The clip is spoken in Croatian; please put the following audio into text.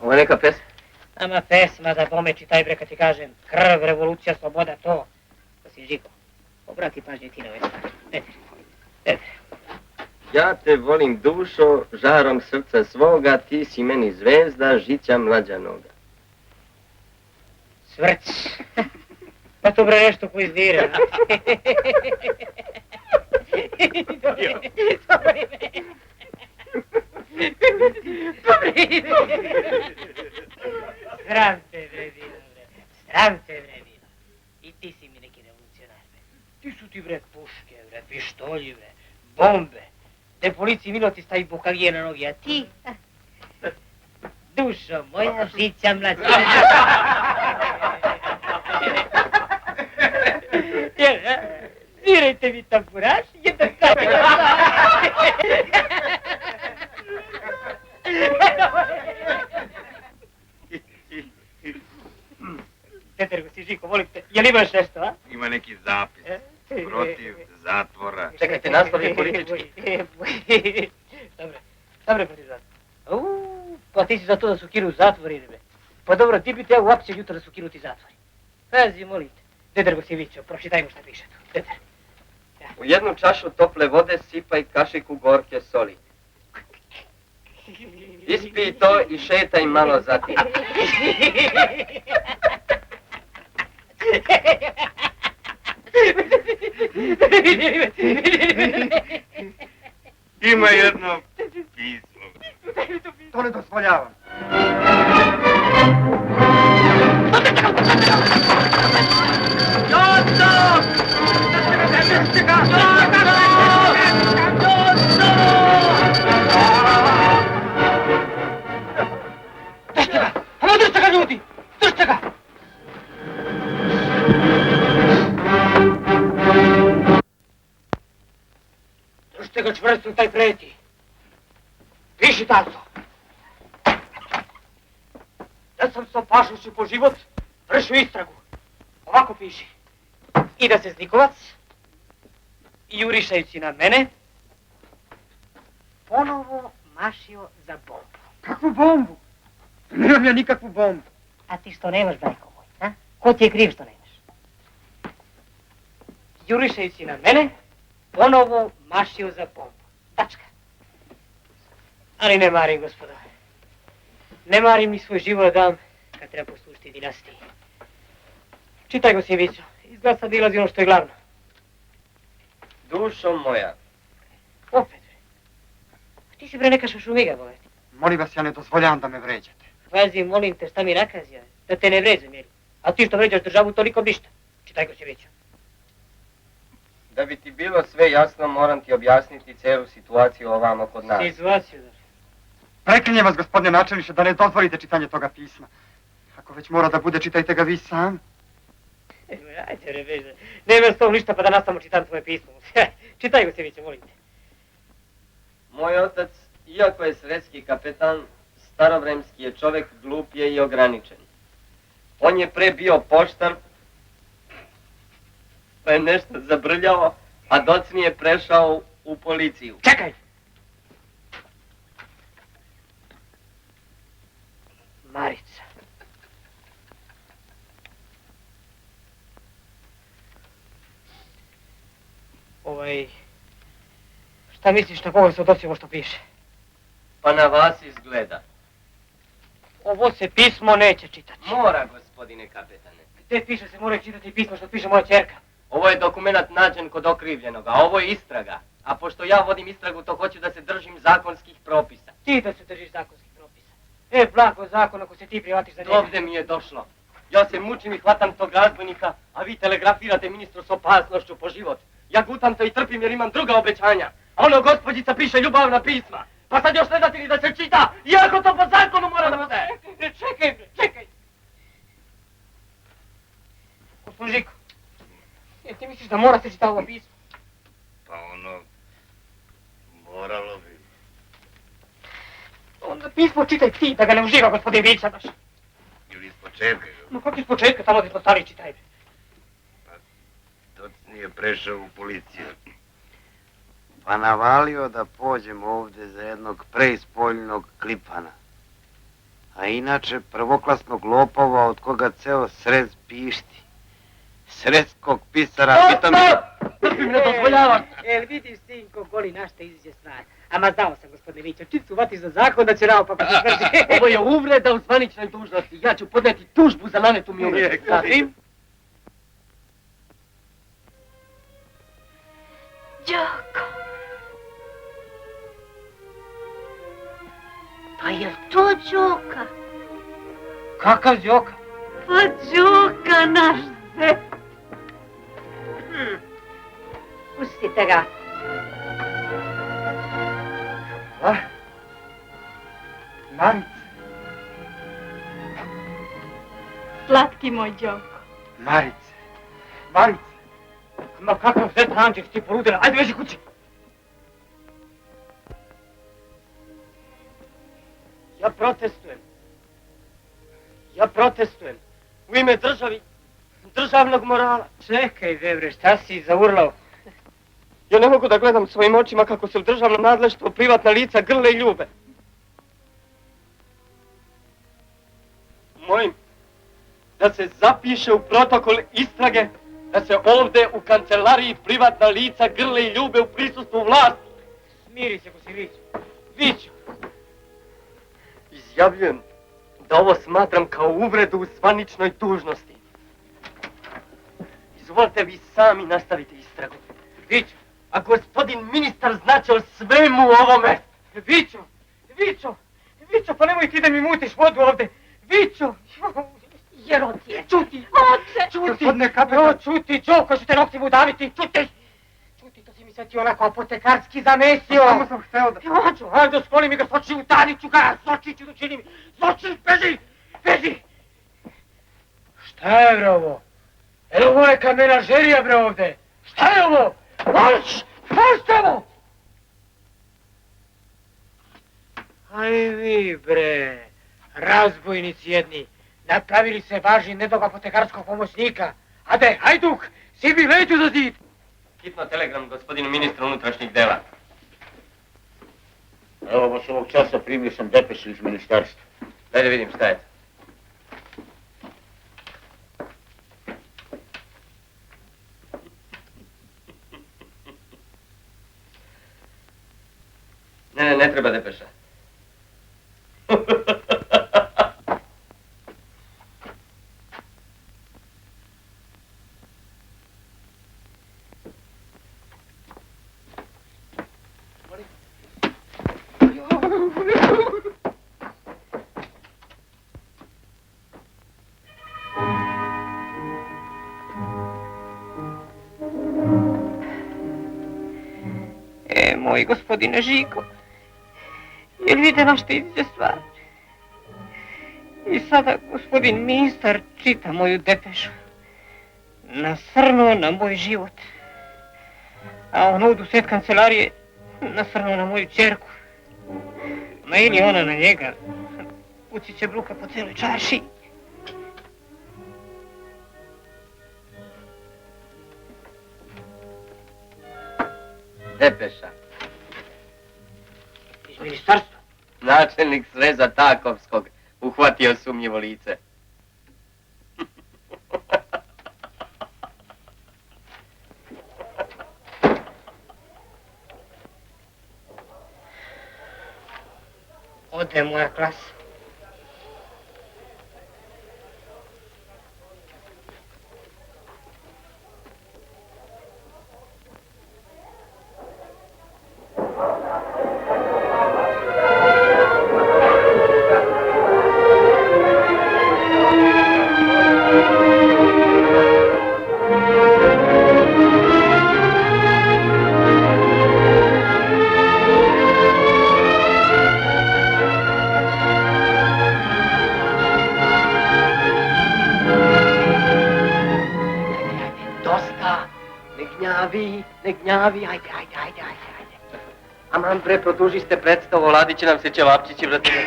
Ovo je neka pesma? Ama pesma da bome čitaj bre kad ti kažem. Krv, revolucija, sloboda, to. To si Žiko. Obrati pažnje ti na ove stvari. Ja te volim dušo, žarom srca svoga, ti si meni zvezda, žića mlađanoga. Svrć. Pa to bre nešto poizdira. Sram te bre bilo, bre. Sram te bre bilo. I ti si mi neki revolucionar, bre. Ti su ti bre puške, bre, pištolji, bre, bombe. De policiji minoti stavi bukavije na nogi, a ti? Dušo moja, žića mlađa. Svirajte mi tamburaš, jedan stavio. Tetergo si, Žiko, molim te, jel imaš nešto, a? Ima neki zapis. Protiv zatvora. Čekajte, naslov je politički. Dobre, protiv zatvora. Pa ti si za to da su kinu zatvori, ne be. Pa dobro, ti bi te uopće jutro da su kinuti zatvori. Pazi, molim te. Tetergo si vićeo, pročitajmo šta piše tu. Teter. U jednu čašu tople vode sipaj kašiku gorke soli. Ispij to i šetaj malo zatim. Ima jedno pismo. To ne dozvoljavam. Držite ga, ljudi! Držite ga! Držite ga čvrsto, taj preti. Piši, taco. Da sam sa pašući po život vršio istragu. Ovako piši. I da se Zlikovac, jurišajući na mene, ponovo mašio za bombu. Kakvu bombu? Nemam ja nikakvu bombu. A ti što nemaš, bajko moj, a? Ko ti je kriv što nemaš? Jurišajući na mene, ponovo mašio za bombu. Tačka. Ali ne marim, gospodo. Ne marim ni svoj život dam kad treba poslušati dinastiji. Čitaj go, Simićo. Izgleda sad ilazi ono što je glavno. Dušo moja. Opet, bre. Ti si bre neka šušumiga, boleti. Molim vas, ja ne dozvoljavam da me vređate. Pazi, molim te, šta mi nakazio? Da te ne vređam, jel? A ti što vređaš državu, toliko ništa. Čitaj go, Simićo. Da bi ti bilo sve jasno, moram ti objasniti celu situaciju ovamo kod nas. Situaciju, da. Preklinjem vas, gospodine načelniče, da ne dozvolite čitanje toga pisma. Ako već mora da bude, čitajte ga vi sam. Ajde, bre, beže. Nema s tom ništa pa da nastavno čitam tvoje pismo. Čitaj go, Simićo, molim te. Moj otac, iako je svetski kapetan, starovremski je čovjek, glup je i ograničen. On je pre bio poštar, pa je nešto zabrljao, a docnije prešao u policiju. Čekaj! Marica. Šta misliš na koga se odnosi ovo što piše? Pa na vas izgleda. Ovo se pismo neće čitati. Mora, gospodine kapetane. Gdje piše se mora čitati pismo što piše moja ćerka? Ovo je dokumenat nađen kod okrivljenoga, a ovo je istraga. A pošto ja vodim istragu, to hoću da se držim zakonskih propisa. Ti da se držiš zakonskih propisa. Blago zakon ako se ti privatiš za njega. Ovdje mi je došlo. Ja se mučim i hvatam tog razbojnika, a vi telegrafirate ministru s opasnošću po život. Ja gutam to i trpim jer imam druga obećanja. A ono gospođica piše ljubavna pisma. Pa sad još ne dati ni da se čita, iako to po zakonu mora da bude. Čekaj. Gospodin Žiko, ti misliš da mora se čita ovo pismo? Pa ono, moralo bi. Onda pismo čitaj ti, da ga ne uživa gospodin Vića baš. Ili iz početka. No kako iz početka, tamo gdje to stari čitaj. Pa, to nije prešao u policiju. Pa navalio da pođem ovdje za jednog preispoljnog klipana. A inače prvoklasnog lopova od koga ceo srez pišti. Srezskog pisara, pitam... Trpi mi ne dozvoljavaš! Jel vidiš, sinko, goli našta iziđe stvar. Ama znao sam, gospodine Vićo, čim su vatiš za zakon da će naopako se svrši. Ovo je uvreda u zvaničnoj dužnosti. Ja ću podneti tužbu za nanetu mi uvredu. Sasvim? Đoko. Pa jel to Đoka? Kakav Đoka? Pa Đoka, naš se. Pustite ga. A? Marice, Slatki moj Đoko. Marice, Marice. Ma kakav Svetan Anđel ti poludela, ajde veži kući. Ja protestujem. U ime državnog morala. Čekaj, Vebre, šta si zaurlao? Ja ne mogu da gledam svojim očima kako se u državnom nadleštvu privatna lica grle i ljube. Molim da se zapiše u protokol istrage da se ovdje u kancelariji privatna lica grle i ljube u prisustvu vlasti. Smiri se, ko si Vićo. Vićo! Izjavljujem da ovo smatram kao uvredu u zvaničnoj dužnosti. Izvolite vi sami nastavite istragu. Vićo! A gospodin ministar znaće o svemu ovome. Vićo! Vićo, pa nemoj ti da mi mutiš vodu ovde! Vićo! Jer on ti je. Čuti! Oče! Gospodine kapetan. Čuti, Đoko, ću te noktim udaviti! Čuti, to si mi sad ti onako apotekarski zamesio! Samo sam hteo da... Hoću, ajde, skoli mi ga, skoči, udavit ću ga, zločin ću da učinim! Zločin, beži! Šta je bre ovo? Evo ovo neka menažerija bre ovde! Šta je ovo? Marš tamo! Aj vi bre, razbojnici jedni, napravili se važni nedog apotekarskog pomoćnika. Ade, hajduk, sibi leđu za zid! Hitno telegram gospodinu ministru unutrašnjih dela. Evo baš ovog časa primio sam depešu iz ministarstva. Daj da vidim šta je to. Ne treba depeša. Moj gospodine Žiko, jel vidite na što ide stvar? I sada gospodin ministar čita moju depešu. Nasrnuo na moj život. A on ovdje u sred kancelarije nasrnuo na moju čerku. Ma ili ona na njega. Pući će bruka po celoj čarši. Depeša. Iz ministarstva. Načelnik sreza Takovskog uhvatio sumnjivo lice. Ode moja klasa. Ne gnjavi, ajde. Aman bre, produži ste predstavu, Ladi će nam se ćevapčići vratiti.